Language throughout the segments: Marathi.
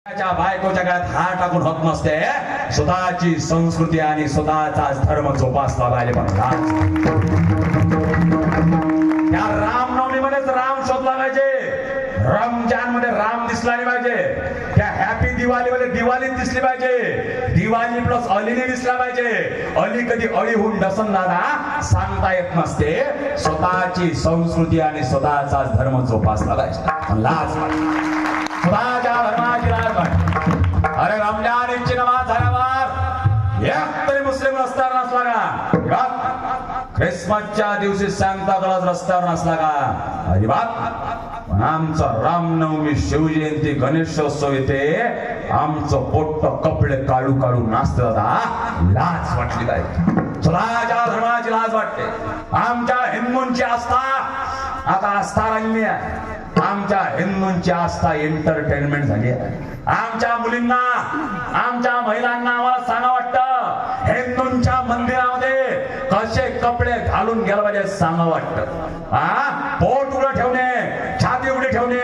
बायकोच्या गळ्यात हार टाकून होत नसते. स्वतःची संस्कृती आणि स्वतःचा धर्म जोपासला पाहिजे. पण त्या रामनवमीमध्येच राम शोधला पाहिजे. रमजान मध्ये राम दिसला नाही पाहिजे. त्या हॅपी दिवाळीमध्ये दिवाळी दिसली पाहिजे. दिवाळी प्लस अलीने दिसला पाहिजे. अली कधी अळी होऊन डसन दादा सांगता येत नसते. स्वतःची संस्कृती आणि स्वतःचा धर्म जोपासला पाहिजे. लाज स्वतःच्या धर्माची लाज वाटते. अरे रमजान ईदची नमाज झाल्यावर एक तरी मुस्लिम रस्त्यावर नसला का? ख्रिसमसच्या दिवशी सांगता क्लॉज रस्त्यावर नसला का? अजिबात. आमचं रामनवमी, शिवजयंती, गणेशोत्सव येते आमचं पोट्ट कपडे काढू काढू नाचत दादा. लाज वाटली पाहिजे. स्वतःच्या धर्माची लाज वाटते. आमच्या हिंदूंची आस्था आता आस्था राहिली आहे. आमच्या हिंदूंची आस्था एंटरटेनमेंट झाली आहे. आमच्या मुलींना, आमच्या महिलांना आम्हाला सांगा वाटतं हिंदूंच्या मंदिरामध्ये कसे कपडे घालून गेलं पाहिजे सांगा वाटतं. पोट उघडं ठेवणे, छाती उघडी ठेवणे,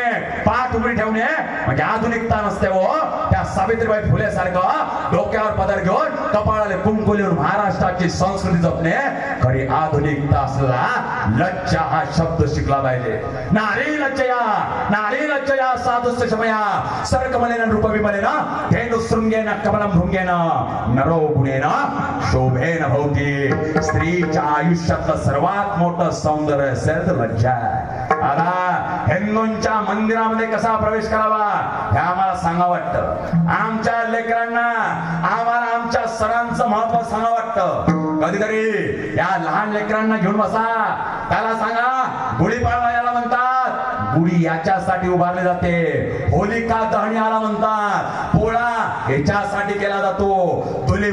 पाठ उघडी ठेवणे म्हणजे आधुनिकता नसते. हो त्या सावित्रीबाई फुले सारखं डोक्यावर पदर घेऊन कपाळाला कुंकू लिहून महाराष्ट्राची संस्कृती जपणे खरी आधुनिकता असला. लज्जा हा शब्द शिकला पाहिजे. नारी लज्जया, नारी लज्जया साधुस्य शमया सर्कमलेन रूपविमलेन धेनु शृंगेन कमलं भृंगेन नरो गुणेन शोभेन भवती. स्त्रीच्या आयुष्यातलं सर्वात मोठं सौंदर्य असेल तर लज्जा. आता हिंदूंच्या मंदिरामध्ये कसा प्रवेश करावा हे आम्हाला सांगा वाटतं. आमच्या लेकरांना आम्हाला आमच्या सणांचं महत्व सांगा वाटतं. कधीतरी या लहान लेकरांना घेऊन बसा, त्याला सांगा गुढीपाडवा याला म्हणतात, गुढी याच्यासाठी उभारली जाते. होलिका दहन याला म्हणतात, पोळा याच्यासाठी केला जातो.